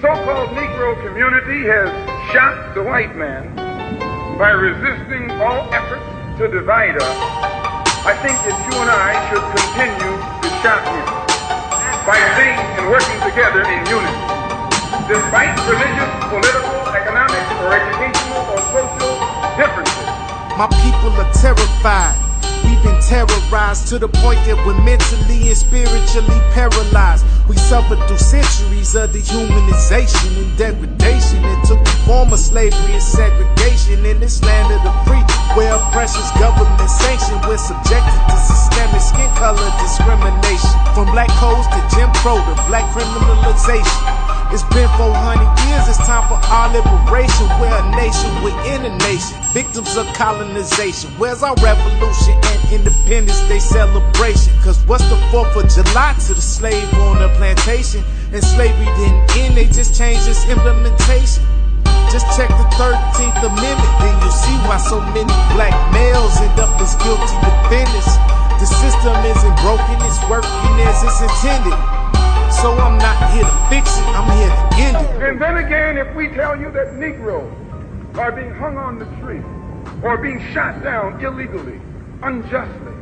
so-called Negro community has shocked the white man by resisting all efforts to divide us. I think that you and I should continue to shock him by staying and working together in unity, despite religious, political, economic, or educational or social differences. My people are terrified. We've been terrorized to the point that we're mentally and spiritually paralyzed. We suffered through centuries of dehumanization and degradation. It took the form of slavery and segregation in this land of the free, where oppression's government sanctioned. We're subjected to systemic skin color discrimination, from black codes to Jim Crow to black criminalization. It's been 400 years, it's time for our liberation. We're a nation within a nation, victims of colonization. Where's our revolution and Independence Day celebration? Cause what's the 4th of July to the slave on the plantation? And slavery didn't end, they just changed its implementation. Just check the 13th Amendment, then you'll see why so many black males end up as guilty defendants. The system isn't broken, it's working as it's intended. So I'm not here to fix it, I'm here to end it. And then again, if we tell you that Negroes are being hung on the tree or being shot down illegally, unjustly,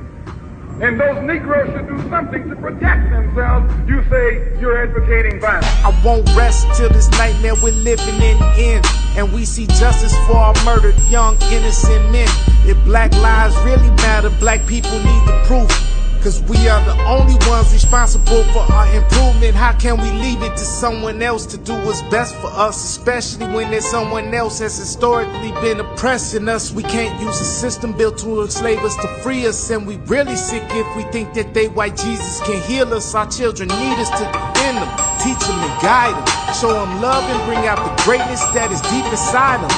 and those Negroes should do something to protect themselves, you say you're advocating violence. I won't rest till this nightmare we're living in ends, and we see justice for our murdered young innocent men. If black lives really matter, black people need the proof. Cause we are the only ones responsible for our improvement. How can we leave it to someone else to do what's best for us, especially when there's someone else has historically been oppressing us? We can't use a system built to enslave us to free us, and we really sick if we think that they white Jesus can heal us. Our children need us to defend them, teach them and guide them, show them love and bring out the greatness that is deep inside them.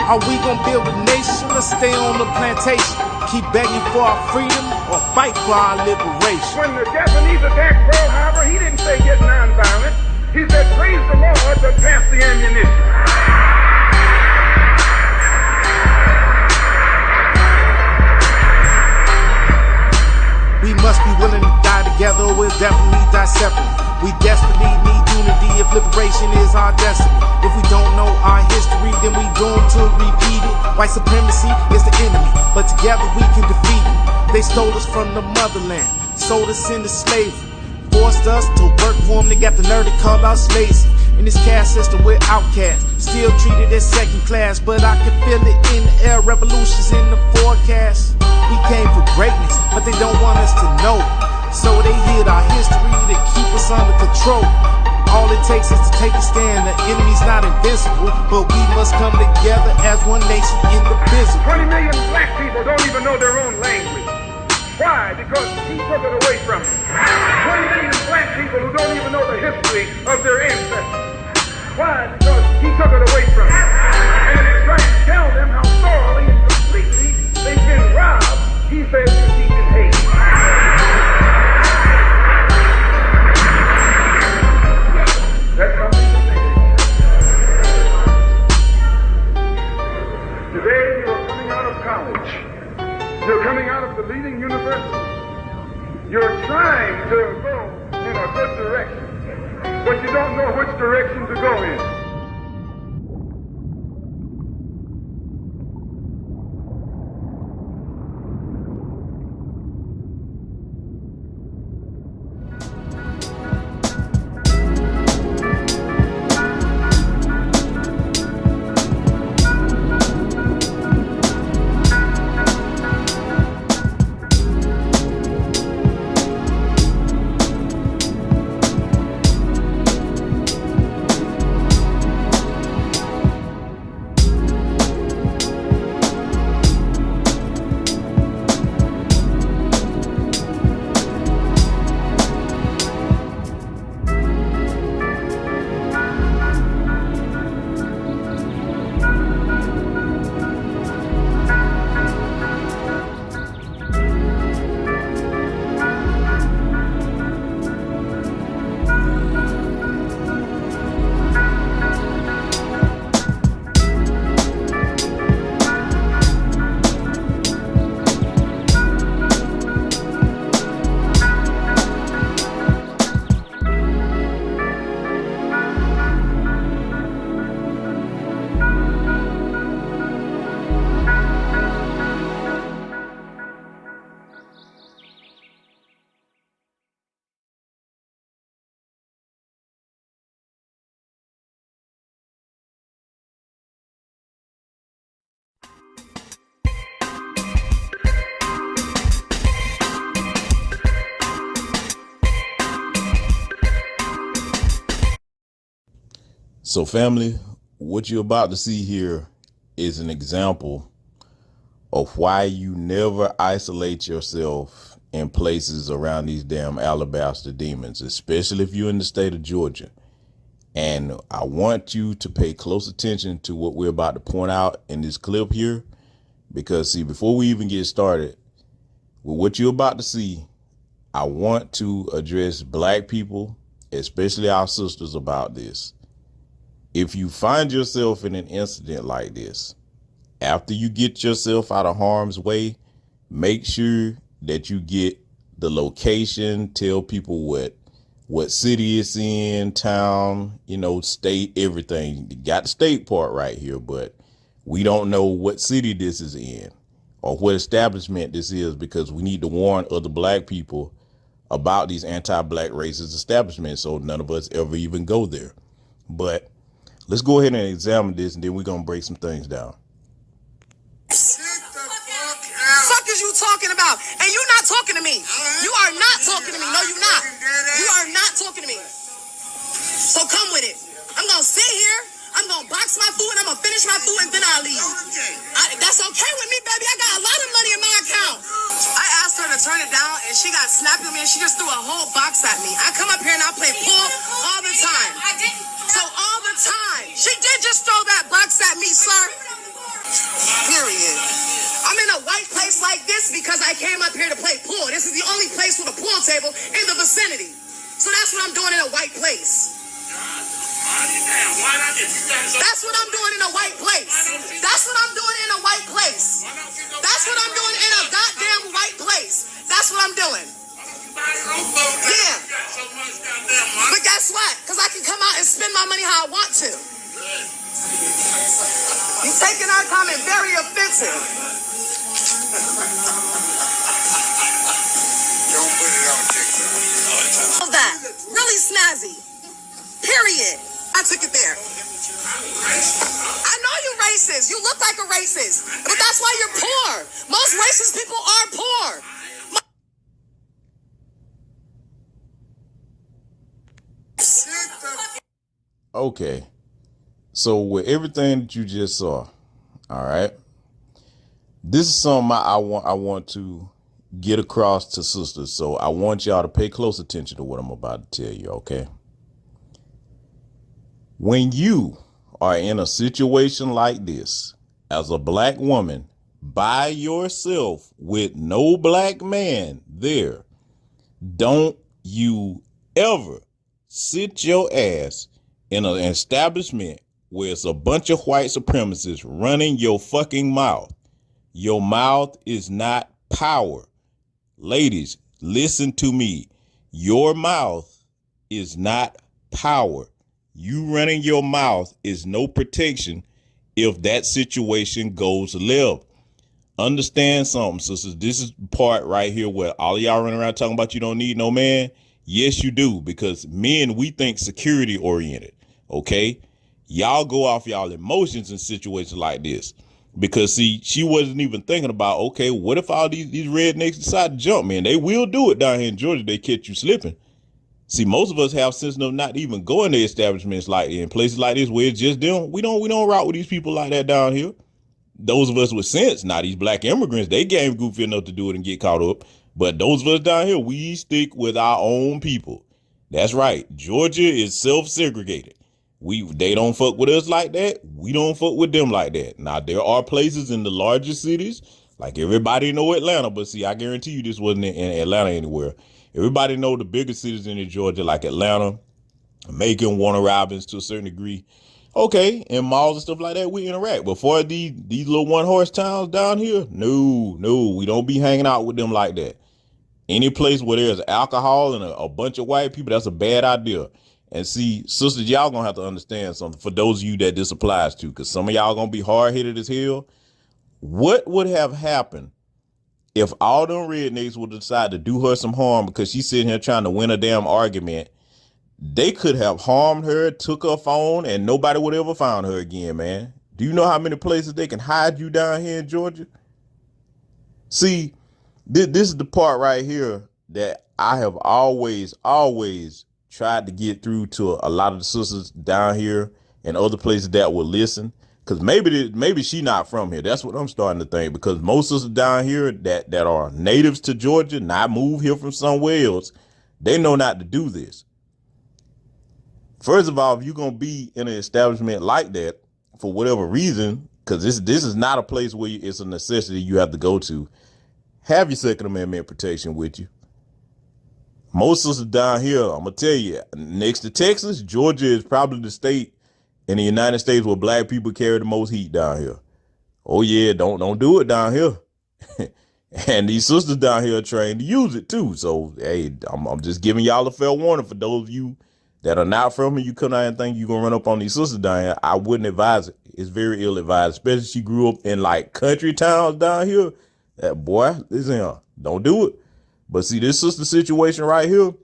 Are we gonna build a nation or stay on the plantation? Keep begging for our freedom or fight for our liberation? When the Japanese attacked Pearl Harbor, he didn't say get nonviolent. He said praise the Lord, but pass the ammunition. We must be willing to die together, or we'll definitely die separately. We desperately need unity if liberation is our destiny. If we don't know our history, then we doomed to repeat it. White supremacy is the enemy, but together we can defeat it. They stole us from the motherland, sold us into slavery, forced us to work for them. They got the nerve to call us lazy. In this caste system, we're outcasts, still treated as second class. But I can feel it in the air, revolutions in the forecast. We came for greatness, but they don't want us to know. So they hid our history to keep us under control. All it takes is to take a stand. The enemy's not invincible, but we must come together as one nation indivisible. 20 million black people don't even know their own language. Why? Because he took it away from them. 20 million black people who don't even know the history of their ancestors. Why? Because he took it away from them. And if you're trying to tell them how thoroughly and completely they've been robbed, he says you're teaching hate. That's something to think about. Today you are coming out of college. You're coming out of the leading university. You're trying to go in a good direction, but you don't know which direction to go in. So family, what you're about to see here is an example of why you never isolate yourself in places around these damn alabaster demons, especially if you're in the state of Georgia. And I want you to pay close attention to what we're about to point out in this clip here, because see, before we even get started with what you're about to see, I want to address black people, especially our sisters, about this. If you find yourself in an incident like this, after you get yourself out of harm's way, make sure that you get the location, tell people what city it's in, town, state, everything. You got the state part right here, but we don't know what city this is in or what establishment this is, because we need to warn other black people about these anti-black racist establishments so none of us ever even go there. But let's go ahead and examine this, and then we're going to break some things down. Fuck is you talking about? And you not talking to me. You are not talking to me. No, you not. You are not talking to me. So come with it. I'm going to sit here. I'm going to box my food. I'm going to finish my food, and then I'll leave. That's okay with me, baby. I got a lot of money in my account. I asked her to turn it down, and she got snappy with me, and she just threw a whole box at me. I come up here, and I play pool all the time. So all the time. She did just throw that box at me, sir. Period. I'm in a white place like this because I came up here to play pool. This is the only place with a pool table in the vicinity. So that's what I'm doing in a white place. That's what I'm doing in a white place. That's what I'm doing in a white place. That's what I'm doing in a goddamn white place. That's what I'm doing. Yeah. But guess what? Because I can come out and spend my money how I want to. You're taking our comment very offensive. Don't put it on TikTok. All that. Really snazzy. Period. I took it there. I know you're racist. You look like a racist. But that's why you're poor. Most racist people are poor. Okay. So with everything that you just saw, all right, this is something I want to get across to sisters. So I want y'all to pay close attention to what I'm about to tell you, okay? When you are in a situation like this, as a black woman, by yourself with no black man there, don't you ever sit your ass in an establishment where it's a bunch of white supremacists running your fucking mouth. Your mouth is not power. Ladies, listen to me. Your mouth is not power. You running your mouth is no protection if that situation goes left. Understand something, sisters. This is the part right here where all of y'all running around talking about you don't need no man. Yes, you do, because men, we think security oriented. Okay, y'all go off y'all emotions in situations like this, because see, she wasn't even thinking about, okay, what if all these rednecks decide to jump, man? They will do it down here in Georgia. They catch you slipping. See, most of us have sense of not even going to establishments like in places like this where it's just them. We don't route with these people like that down here. Those of us with sense, now these black immigrants, they game goofy enough to do it and get caught up. But those of us down here, we stick with our own people. That's right. Georgia is self-segregated. They don't fuck with us like that. We don't fuck with them like that. Now, there are places in the larger cities, like everybody know Atlanta, but see, I guarantee you this wasn't in Atlanta anywhere. Everybody know the bigger cities in Georgia, like Atlanta, Macon, Warner Robins to a certain degree. Okay, in malls and stuff like that, we interact. But for these little one-horse towns down here, no, we don't be hanging out with them like that. Any place where there's alcohol and a bunch of white people, that's a bad idea. And see, sisters, y'all gonna have to understand something for those of you that this applies to, because some of y'all gonna be hard-headed as hell. What would have happened if all them rednecks would decide to do her some harm because she's sitting here trying to win a damn argument? They could have harmed her, took her phone, and nobody would ever found her again, man. Do you know how many places they can hide you down here in Georgia? See, this is the part right here that I have always tried to get through to a lot of the sisters down here and other places that will listen. Cause maybe she not from here. That's what I'm starting to think. Because most sisters down here that are natives to Georgia, not moved here from somewhere else, they know not to do this. First of all, if you're gonna be in an establishment like that for whatever reason, because this is not a place where it's a necessity you have to go to, have your Second Amendment protection with you. Most sisters down here, I'm gonna tell you, next to Texas, Georgia is probably the state in the United States where black people carry the most heat down here. Oh yeah, don't do it down here. And these sisters down here are trained to use it too. So hey, I'm just giving y'all a fair warning for those of you that are not from here. You come out and think you're gonna run up on these sisters down here. I wouldn't advise it. It's very ill advised, especially if she grew up in like country towns down here. That boy, listen, don't do it. But see, this sister situation right here,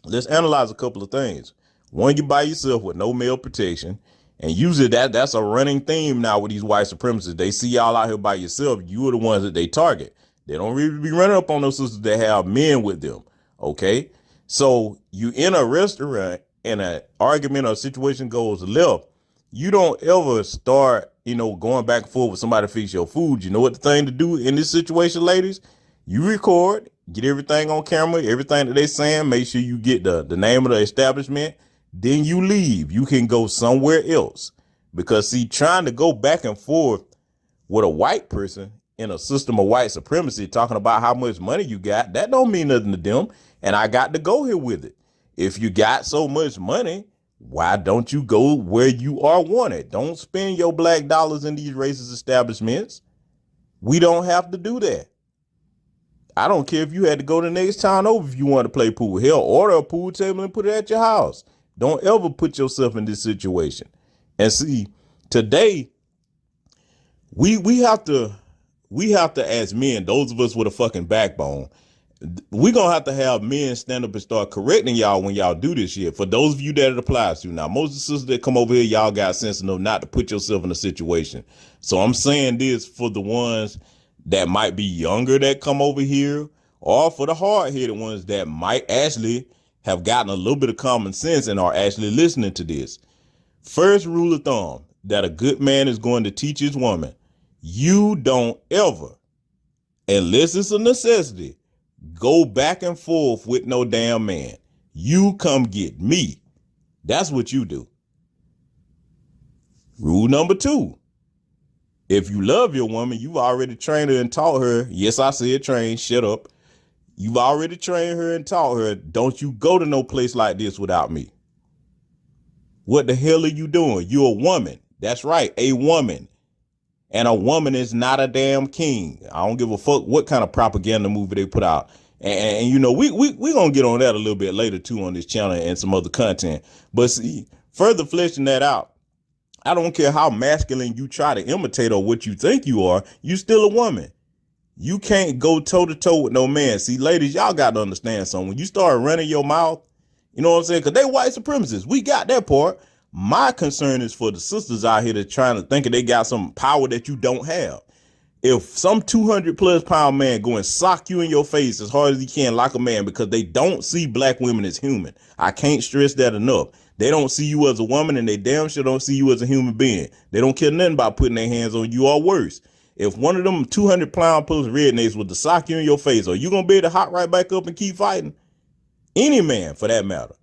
let's analyze a couple of things. One, you by yourself with no male protection. And usually that's a running theme now with these white supremacists. They see y'all out here by yourself. You are the ones that they target. They don't really be running up on those sisters that have men with them. Okay. So you in a restaurant and an argument or a situation goes left. You don't ever start, going back and forth with somebody to fix your food. You know what the thing to do in this situation, ladies? You record, get everything on camera, everything that they saying. Make sure you get the name of the establishment. Then you leave. You can go somewhere else. Because see, trying to go back and forth with a white person in a system of white supremacy, talking about how much money you got, that don't mean nothing to them. And I got to go here with it. If you got so much money, why don't you go where you are wanted? Don't spend your black dollars in these racist establishments. We don't have to do that. I don't care if you had to go the next town over if you want to play pool. Hell, order a pool table and put it at your house. Don't ever put yourself in this situation. And see, today, we have to as men, those of us with a fucking backbone, we're going to have men stand up and start correcting y'all when y'all do this shit. For those of you that it applies to. Now, most of the sisters that come over here, y'all got sense enough not to put yourself in a situation. So I'm saying this for the ones that might be younger that come over here, or for the hard-headed ones that might actually have gotten a little bit of common sense and are actually listening to this. First rule of thumb that a good man is going to teach his woman: you don't ever, unless it's a necessity, go back and forth with no damn man. You come get me. That's what you do. Rule number 2. If you love your woman, you've already trained her and taught her. Yes, I said train. Shut up. You've already trained her and taught her. Don't you go to no place like this without me. What the hell are you doing? You're a woman. That's right. A woman. And a woman is not a damn king. I don't give a fuck what kind of propaganda movie they put out. And we going to get on that a little bit later, too, on this channel and some other content. But see, further fleshing that out, I don't care how masculine you try to imitate or what you think you are. You still a woman. You can't go toe to toe with no man. See, ladies, y'all got to understand something. When you start running your mouth, you know what I'm saying? Because they white supremacists. We got that part. My concern is for the sisters out here that trying to think they got some power that you don't have. If some 200+ pound man go and sock you in your face as hard as he can like a man because they don't see black women as human. I can't stress that enough. They don't see you as a woman, and they damn sure don't see you as a human being. They don't care nothing about putting their hands on you, or worse. If one of them 200 pound plus rednecks was to sock you in your face, are you going to be able to hop right back up and keep fighting? Any man, for that matter.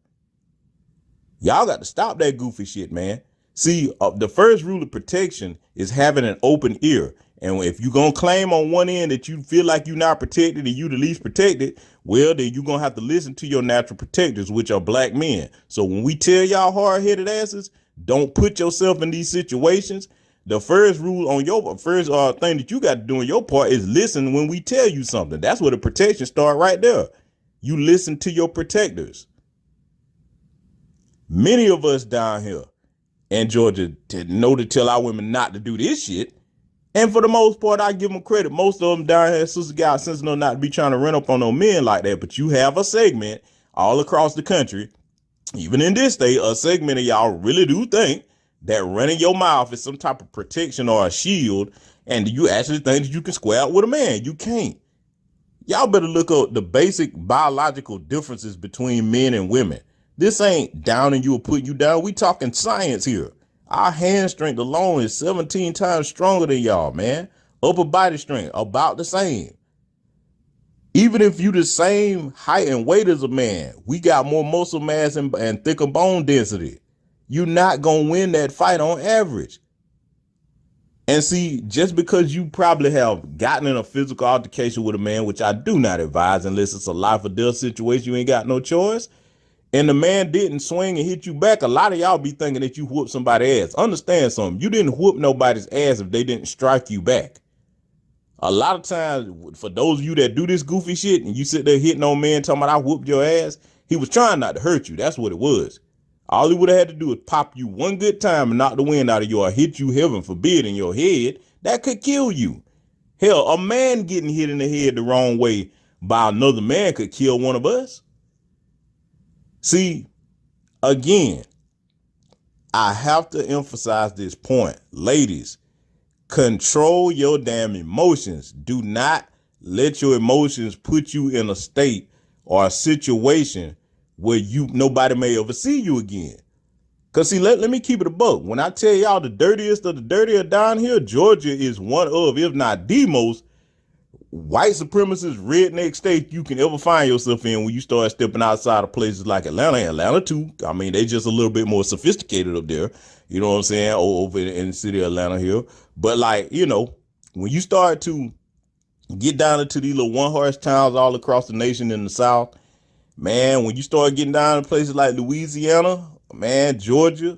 Y'all got to stop that goofy shit, man. See, the first rule of protection is having an open ear. And if you're going to claim on one end that you feel like you're not protected and you the least protected, well, then you're going to have to listen to your natural protectors, which are black men. So when we tell y'all hard-headed asses, don't put yourself in these situations. The first rule on your first thing that you got to do on your part is listen when we tell you something. That's where the protection start right there. You listen to your protectors. Many of us down here in Georgia know to tell our women not to do this shit. And for the most part, I give them credit. Most of them down here, sisters got sense enough not to be trying to run up on no men like that. But you have a segment all across the country, even in this state, a segment of y'all really do think that running your mouth is some type of protection or a shield. And you actually think that you can square out with a man. You can't. Y'all better look up the basic biological differences between men and women. This ain't downing you or putting you down. We talking science here. Our hand strength alone is 17 times stronger than y'all, man. Upper body strength, about the same. Even if you the same height and weight as a man, we got more muscle mass and thicker bone density. You're not going to win that fight on average. And see, just because you probably have gotten in a physical altercation with a man, which I do not advise unless it's a life or death situation, you ain't got no choice, and the man didn't swing and hit you back, a lot of y'all be thinking that you whooped somebody's ass. Understand something. You didn't whoop nobody's ass if they didn't strike you back. A lot of times, for those of you that do this goofy shit and you sit there hitting on men talking about I whooped your ass, he was trying not to hurt you. That's what it was. All he would have had to do is pop you one good time and knock the wind out of you or hit you, heaven forbid, in your head. That could kill you. Hell, a man getting hit in the head the wrong way by another man could kill one of us. See, again, I have to emphasize this point. Ladies, control your damn emotions. Do not let your emotions put you in a state or a situation where nobody may ever see you again. Cause see, let me keep it a buck. When I tell y'all the dirtiest of the dirtier down here, Georgia is one of, if not the most white supremacist redneck state you can ever find yourself in when you start stepping outside of places like Atlanta too. I mean, they just a little bit more sophisticated up there. You know what I'm saying? Over in the city of Atlanta here. But like, you know, when you start to get down into these little one-horse towns all across the nation in the South, man, when you start getting down to places like Louisiana, man, Georgia,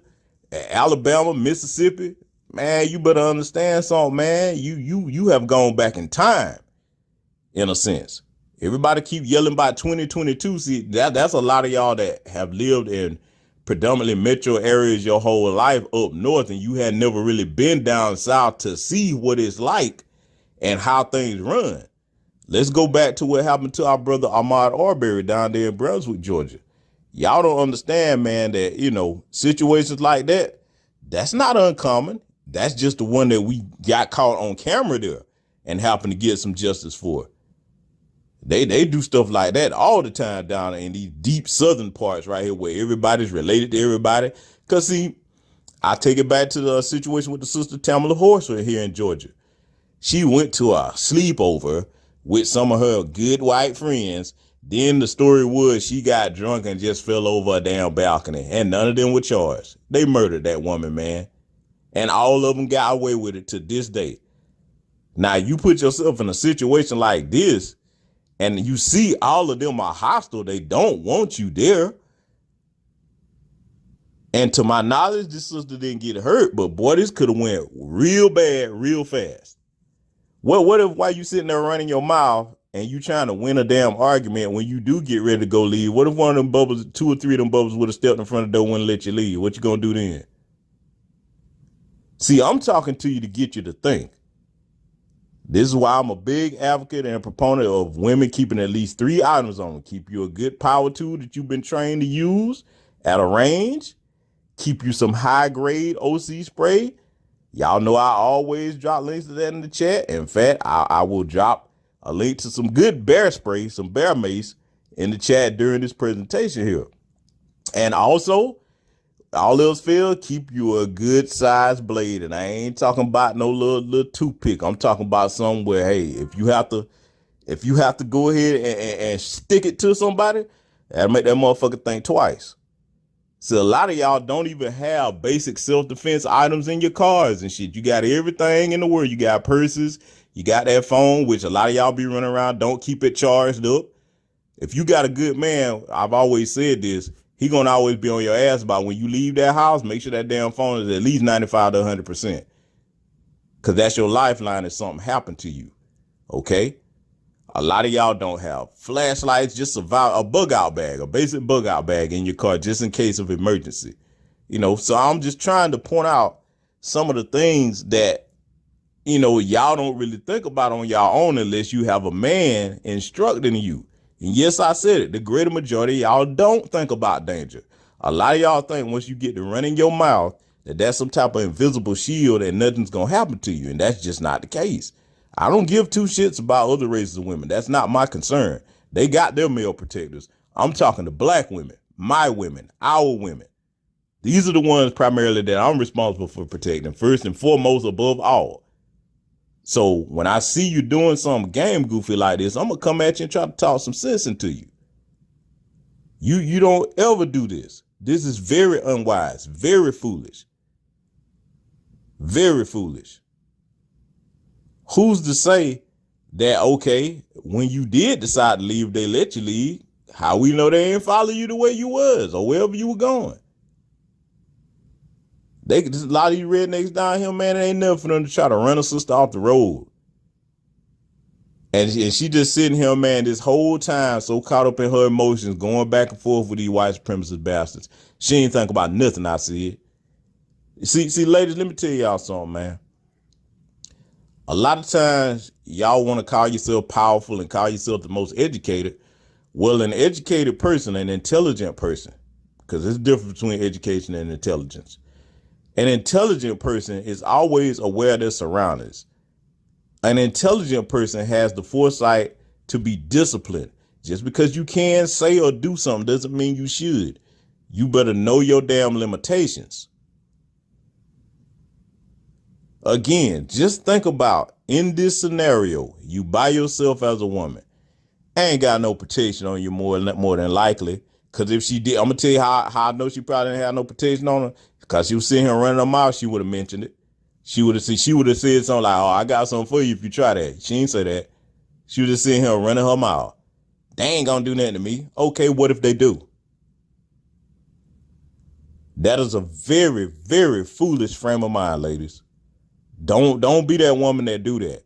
Alabama, Mississippi, man, you better understand something, man. You have gone back in time, in a sense. Everybody keep yelling about 2022. See, that's a lot of y'all that have lived in predominantly metro areas your whole life up north, and you had never really been down south to see what it's like and how things run. Let's go back to what happened to our brother Ahmaud Arbery down there in Brunswick, Georgia. Y'all don't understand, man, that, you know, situations like that, that's not uncommon. That's just the one that we got caught on camera there and happened to get some justice for. They do stuff like that all the time down in these deep southern parts right here where everybody's related to everybody. Because, see, I take it back to the situation with the sister Tamala Horser here in Georgia. She went to a sleepover with some of her good white friends. Then the story was she got drunk and just fell over a damn balcony, and none of them were charged. They murdered that woman, man. And all of them got away with it to this day. Now, you put yourself in a situation like this, and you see all of them are hostile. They don't want you there. And to my knowledge, this sister didn't get hurt, but boy, this could have went real bad, real fast. What if while you sitting there running your mouth and you trying to win a damn argument, when you do get ready to go leave, what if one of them bubbles, 2 or 3 of them bubbles would have stepped in front of the door and wouldn't let you leave? What you gonna do then? See, I'm talking to you to get you to think. This is why I'm a big advocate and a proponent of women keeping at least 3 items on them. Keep you a good power tool that you've been trained to use at a range. Keep you some high grade OC spray. Y'all know I always drop links to that in the chat. In fact, I will drop a link to some good bear spray, some bear mace in the chat during this presentation here. And also, all else failed, keep you a good size blade. And I ain't talking about no little toothpick. I'm talking about something where, hey, if you have to go ahead and stick it to somebody, that'll make that motherfucker think twice. So a lot of y'all don't even have basic self-defense items in your cars and shit. You got everything in the world. You got purses. You got that phone, which a lot of y'all be running around. Don't keep it charged up. If you got a good man, I've always said this, he going to always be on your ass about when you leave that house, make sure that damn phone is at least 95 to 100%. Because that's your lifeline if something happened to you. Okay? A lot of y'all don't have flashlights, just a bug out bag, a basic bug out bag in your car just in case of emergency. You know, so I'm just trying to point out some of the things that, you know, y'all don't really think about on y'all own unless you have a man instructing you. And yes, I said it, the greater majority of y'all don't think about danger. A lot of y'all think once you get to running your mouth that that's some type of invisible shield and nothing's going to happen to you. And that's just not the case. I don't give 2 shits about other races of women. That's not my concern. They got their male protectors. I'm talking to black women, my women, our women. These are the ones primarily that I'm responsible for protecting, first and foremost, above all. So when I see you doing some game goofy like this, I'm gonna come at you and try to talk some sense into you. You don't ever do this. This is very unwise, very foolish. Very foolish. Who's to say that, okay, when you did decide to leave, they let you leave? How we know they ain't follow you the way you was or wherever you were going? A lot of you rednecks down here, man, it ain't nothing for them to try to run a sister off the road. And she just sitting here, man, this whole time so caught up in her emotions, going back and forth with these white supremacist bastards. She ain't think about nothing I said. See, ladies, let me tell y'all something, man. A lot of times, y'all want to call yourself powerful and call yourself the most educated. Well, an educated person, an intelligent person, because there's a difference between education and intelligence. An intelligent person is always aware of their surroundings. An intelligent person has the foresight to be disciplined. Just because you can say or do something doesn't mean you should. You better know your damn limitations. Again, just think about, in this scenario, you by yourself as a woman. Ain't got no protection on you more than likely. Because if she did, I'm going to tell you how I know she probably didn't have no protection on her. Because she was sitting here running her mouth, she would have mentioned it. She would have said something like, oh, I got something for you if you try that. She ain't say that. She was just sitting here running her mouth. They ain't going to do nothing to me. Okay, what if they do? That is a very, very foolish frame of mind, ladies. Don't be that woman that do that.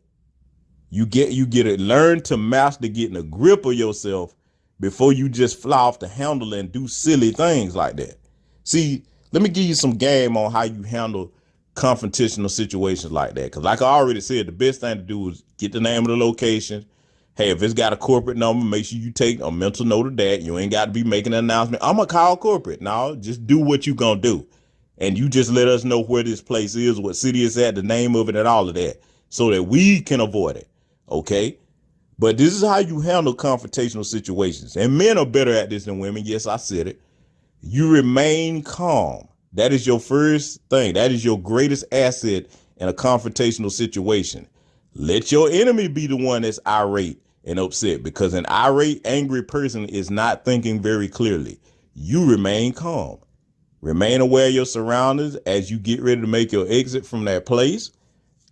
You get it. Learn to master getting a grip of yourself before you just fly off the handle and do silly things like that. See, let me give you some game on how you handle confrontational situations like that. Because like I already said, the best thing to do is get the name of the location. Hey, if it's got a corporate number, make sure you take a mental note of that. You ain't got to be making an announcement. I'm going to call corporate. No, just do what you going to do. And you just let us know where this place is, what city it's at, the name of it, and all of that, so that we can avoid it. Okay? But this is how you handle confrontational situations. And men are better at this than women. Yes, I said it. You remain calm. That is your first thing. That is your greatest asset in a confrontational situation. Let your enemy be the one that's irate and upset, because an irate, angry person is not thinking very clearly. You remain calm. Remain aware of your surroundings as you get ready to make your exit from that place,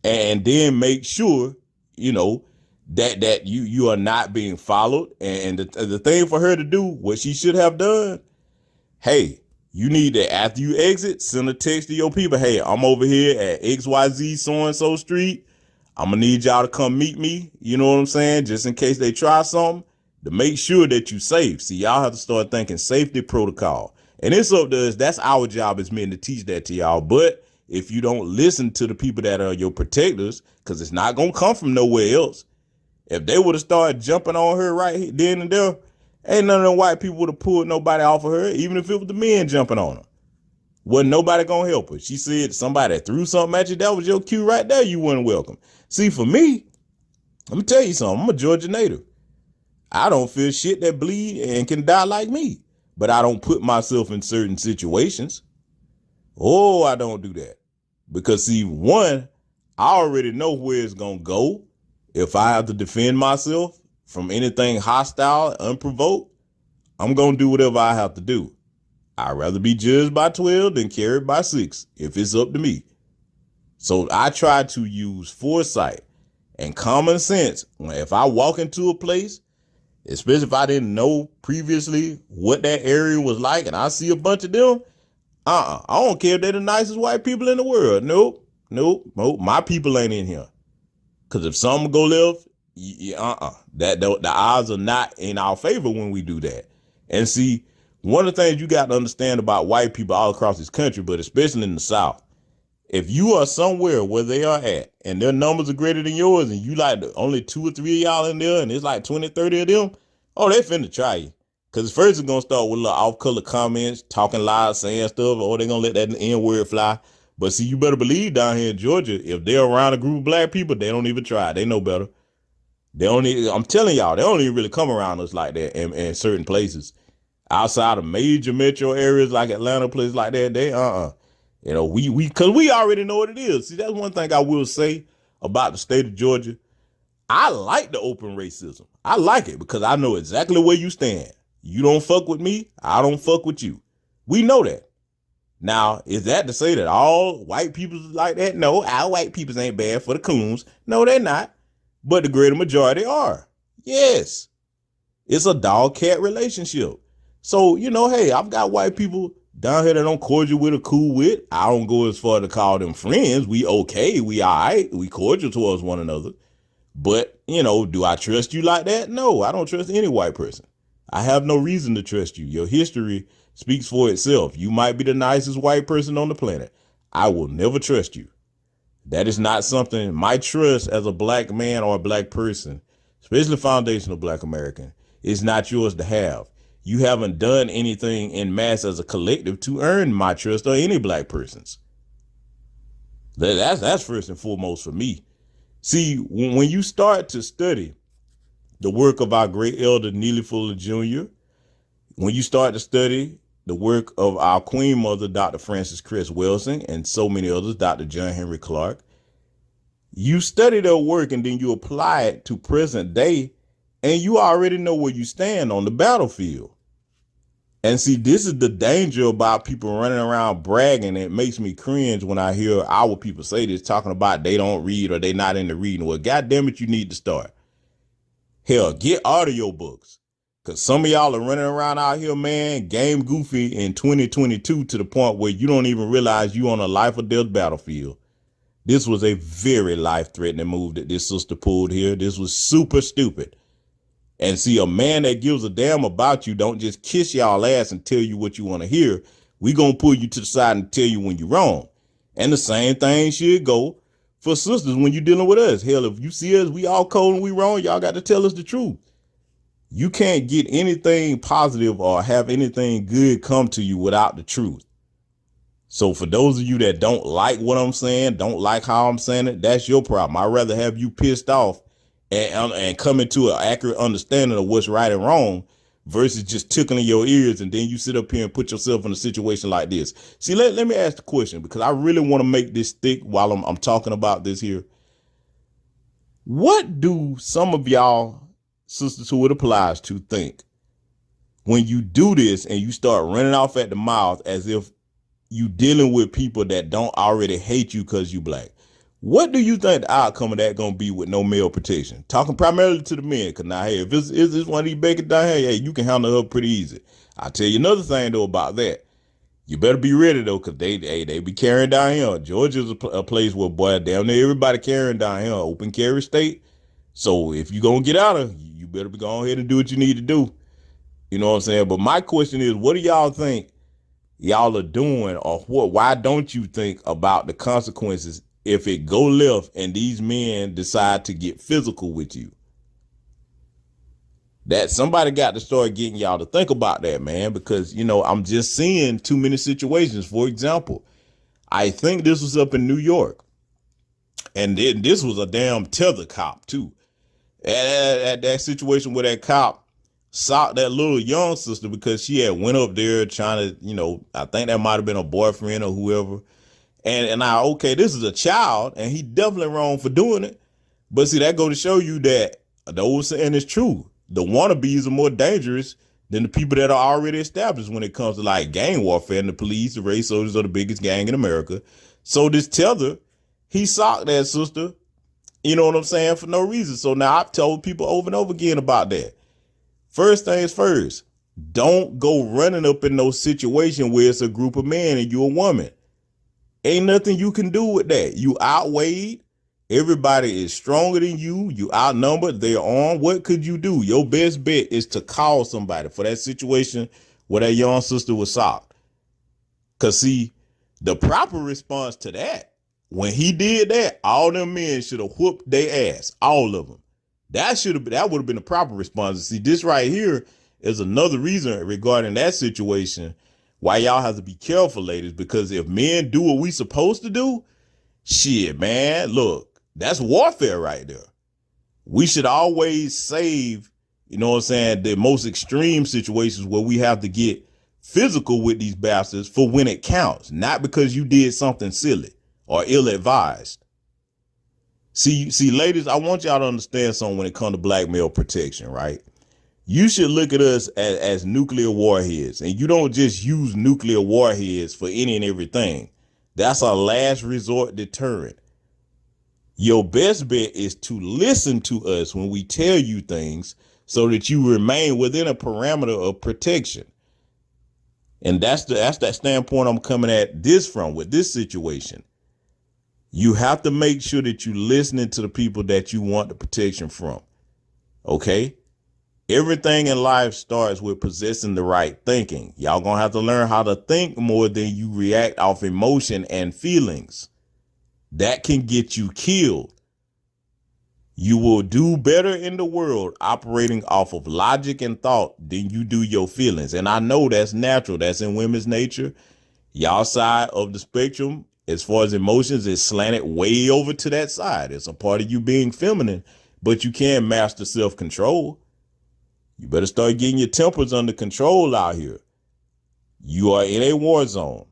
and then make sure, that you are not being followed. And the thing for her to do, what she should have done, hey, you need to, after you exit, send a text to your people. Hey, I'm over here at XYZ so-and-so street. I'm going to need y'all to come meet me. You know what I'm saying? Just in case they try something, to make sure that you safe. See, y'all have to start thinking safety protocol. And it's up to us. That's our job as men to teach that to y'all. But if you don't listen to the people that are your protectors, because it's not going to come from nowhere else. If they would have started jumping on her right then and there, ain't none of them white people would have pulled nobody off of her, even if it was the men jumping on her. Wasn't nobody going to help her. She said somebody threw something at you. That was your cue right there. You weren't welcome. See, for me, let me tell you something. I'm a Georgia native. I don't feel shit that bleed and can die like me. But I don't put myself in certain situations. Oh, I don't do that. Because see, one, I already know where it's going to go. If I have to defend myself from anything hostile, unprovoked, I'm going to do whatever I have to do. I'd rather be judged by 12 than carried by 6, if it's up to me. So I try to use foresight and common sense. If I walk into a place, especially if I didn't know previously what that area was like, and I see a bunch of them, I don't care if they're the nicest white people in the world. Nope. My people ain't in here. Because if something go left, the odds are not in our favor when we do that. And see, one of the things you got to understand about white people all across this country, but especially in the South, if you are somewhere where they are at and their numbers are greater than yours, and you like only 2 or 3 of y'all in there, and it's like 20, 30 of them, oh, they finna try you. Because first it's going to start with little off-color comments, talking loud, saying stuff, or they're going to let that N-word fly. But see, you better believe down here in Georgia, if they're around a group of black people, they don't even try. They know better. I'm telling y'all, they don't even really come around us like that in certain places. outside of major metro areas like Atlanta, places like that, they you know, cause we already know what it is. See, that's one thing I will say about the state of Georgia. I like the open racism. I like it because I know exactly where you stand. You don't fuck with me, I don't fuck with you. We know that. Now, is that to say that all white people like that? No, our white people ain't bad for the coons. No, they're not. But the greater majority are. Yes. It's a dog-cat relationship. So, you know, hey, I've got white people down here that I'm cordial with or cool with. I don't go as far to call them friends. We okay. We all right. We cordial towards one another. But, you know, do I trust you like that? No, I don't trust any white person. I have no reason to trust you. Your history speaks for itself. You might be the nicest white person on the planet. I will never trust you. That is not something, my trust as a black man or a black person, especially foundational black American, is not yours to have. You haven't done anything in mass as a collective to earn my trust or any black person's. That's first and foremost for me. See, when you start to study the work of our great elder Neely Fuller Jr., when you start to study the work of our Queen Mother, Dr. Frances Cress Welsing, and so many others, Dr. John Henry Clark, you study their work and then you apply it to present day, and you already know where you stand on the battlefield. And see, this is the danger about people running around bragging. It makes me cringe when I hear our people say this, talking about they don't read or they not into reading. Well, goddamn it, you need to start. Hell, get audio books. Because some of y'all are running around out here, man, game goofy in 2022 to the point where you don't even realize you on a life or death battlefield. This was a very life-threatening move that this sister pulled here. This was super stupid. And see, a man that gives a damn about you don't just kiss y'all ass and tell you what you want to hear. We gonna pull you to the side and tell you when you're wrong. And the same thing should go for sisters when you're dealing with us. Hell, if you see us, we all cold and we wrong, y'all got to tell us the truth. You can't get anything positive or have anything good come to you without the truth. So for those of you that don't like what I'm saying, don't like how I'm saying it, that's your problem. I'd rather have you pissed off and come into an accurate understanding of what's right and wrong versus just tickling your ears and then you sit up here and put yourself in a situation like this. See, let me ask the question because I really want to make this thick while I'm talking about this here. What do some of y'all sisters who it applies to think when you do this and you start running off at the mouth as if you dealing with people that don't already hate you because you black? What do you think the outcome of that gonna be with no male protection? Talking primarily to the men, because now, hey, if it's one of these bakers down here, hey, you can handle her pretty easy. I'll tell you another thing, though, about that. You better be ready, though, because they be carrying down here. Georgia's a place where, boy, damn near everybody carrying down here, open carry state. So if you gonna get out of, you better be going ahead and do what you need to do. You know what I'm saying? But my question is, what do y'all think y'all are doing, or why don't you think about the consequences if it go left and these men decide to get physical with you? That somebody got to start getting y'all to think about that, man, because, you know, I'm just seeing too many situations. For example, I think this was up in New York, and then this was a damn tether cop too. At that situation where that cop socked that little young sister because she had went up there trying to, you know, I think that might have been a boyfriend or whoever. And okay, this is a child, and he definitely wrong for doing it. But see, that go to show you that the old saying is true. The wannabes are more dangerous than the people that are already established when it comes to like gang warfare. And the police, the race soldiers are the biggest gang in America. So this tether, he socked that sister, you know what I'm saying, for no reason. So now I've told people over and over again about that. First things first, don't go running up in no situation where it's a group of men and you're a woman. Ain't nothing you can do with that. You outweighed. Everybody is stronger than you. You outnumbered. They're armed. What could you do? Your best bet is to call somebody for that situation where that young sister was socked. Because, see, the proper response to that, when he did that, all them men should have whooped their ass. All of them. That would have been the proper response. See, this right here is another reason regarding that situation why y'all have to be careful, ladies, because if men do what we supposed to do, shit, man, look, that's warfare right there. We should always save, you know what I'm saying, the most extreme situations where we have to get physical with these bastards for when it counts, not because you did something silly or ill-advised. See, ladies, I want y'all to understand something when it comes to black male protection, right? You should look at us as nuclear warheads, and you don't just use nuclear warheads for any and everything. That's a last resort deterrent. Your best bet is to listen to us when we tell you things so that you remain within a parameter of protection. And that's that standpoint I'm coming at this from with this situation. You have to make sure that you're listening to the people that you want the protection from. Okay? Everything in life starts with possessing the right thinking. Y'all gonna have to learn how to think more than you react off emotion and feelings. That can get you killed. You will do better in the world operating off of logic and thought than you do your feelings. And I know that's natural. That's in women's nature. Y'all side of the spectrum, as far as emotions, is slanted way over to that side. It's a part of you being feminine, but you can't master self-control. You better start getting your tempers under control out here. You are in a war zone.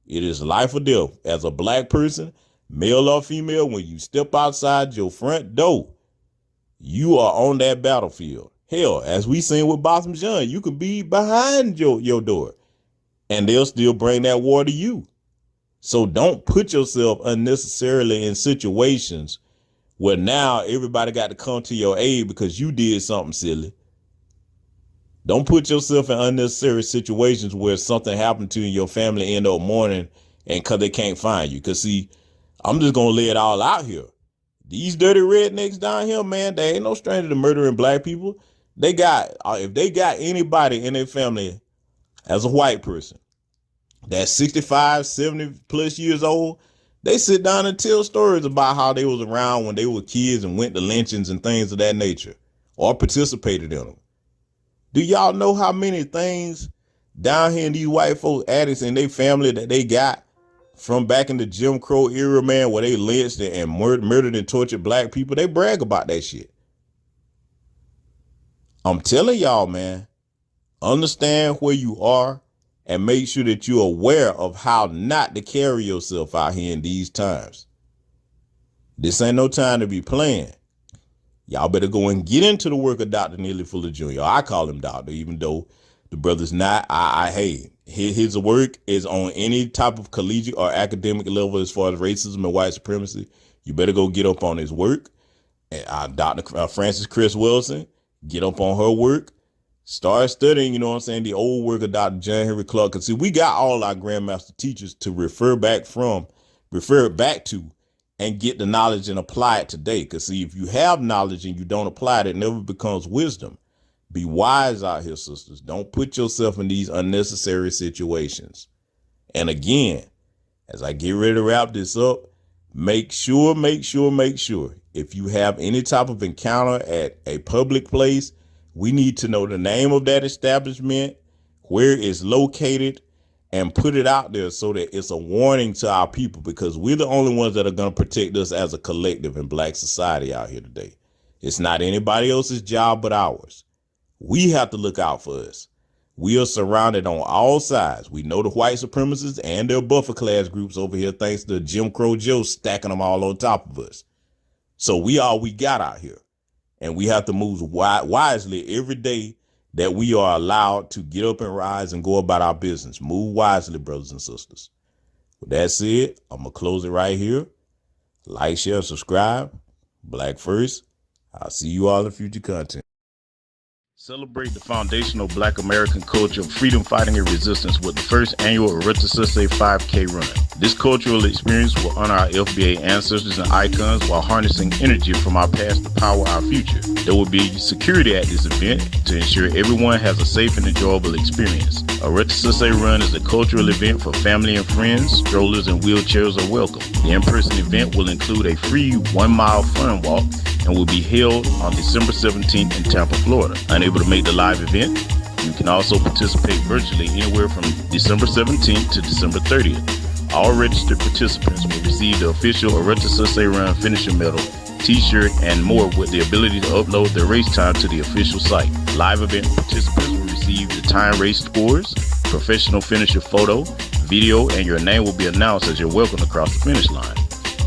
It is life or death. As a black person, male or female, when you step outside your front door, you are on that battlefield. Hell, as we seen with Boston John, you could be behind your door and they'll still bring that war to you. So don't put yourself unnecessarily in situations where now everybody got to come to your aid because you did something silly. Don't put yourself in unnecessary situations where something happened to you and your family end up mourning and because they can't find you. Because, see, I'm just going to lay it all out here. These dirty rednecks down here, man, they ain't no stranger to murdering black people. They got, if they got anybody in their family as a white person that's 65, 70 plus years old, they sit down and tell stories about how they was around when they were kids and went to lynchings and things of that nature or participated in them. Do y'all know how many things down here in these white folk addicts and their family that they got from back in the Jim Crow era, man, where they lynched and murdered and tortured black people? They brag about that shit. I'm telling y'all, man, understand where you are and make sure that you're aware of how not to carry yourself out here in these times. This ain't no time to be playing. Y'all better go and get into the work of Dr. Neely Fuller Jr. I call him doctor, even though the brother's not. Hey, his work is on any type of collegiate or academic level as far as racism and white supremacy. You better go get up on his work. And Dr. Frances Chris Wilson, get up on her work. Start studying, you know what I'm saying, the old work of Dr. John Henry Clark. Because, see, we got all our grandmaster teachers to refer back to, and get the knowledge and apply it today. Because, see, if you have knowledge and you don't apply it, it never becomes wisdom. Be wise out here, sisters. Don't put yourself in these unnecessary situations. And again, as I get ready to wrap this up, make sure, if you have any type of encounter at a public place, we need to know the name of that establishment, where it's located, and put it out there so that it's a warning to our people, because we're the only ones that are going to protect us as a collective in black society out here today. It's not anybody else's job but ours. We have to look out for us. We are surrounded on all sides. We know the white supremacists and their buffer class groups over here, thanks to Jim Crow Joe stacking them all on top of us. So we got out here, and we have to move wisely every day that we are allowed to get up and rise and go about our business. Move wisely, brothers and sisters. With that said, I'm going to close it right here. Like, share, subscribe. Black first. I'll see you all in future content. Celebrate the foundational Black American culture of freedom fighting and resistance with the first annual Eretz 5K run. This cultural experience will honor our FBA ancestors and icons while harnessing energy from our past to power our future. There will be security at this event to ensure everyone has a safe and enjoyable experience. Eretz Run is a cultural event for family and friends. Strollers and wheelchairs are welcome. The in-person event will include a free 1-mile fun walk and will be held on December 17th in Tampa, Florida. Unable to make the live event, you can also participate virtually anywhere from December 17th to December 30th. All registered participants will receive the official Eretz Run finisher medal, t-shirt, and more, with the ability to upload their race time to the official site. Live event participants will receive the time race scores, professional finisher photo, video, and your name will be announced as you're welcomed across the finish line.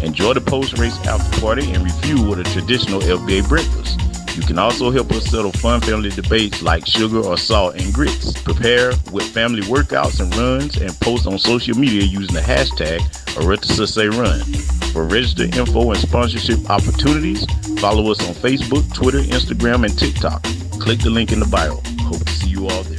Enjoy the post-race after party and refuel with a traditional FBA breakfast. You can also help us settle fun family debates like sugar or salt and grits. Prepare with family workouts and runs and post on social media using the hashtag #AretaSayRun. For register info and sponsorship opportunities, follow us on Facebook, Twitter, Instagram, and TikTok. Click the link in the bio. Hope to see you all there.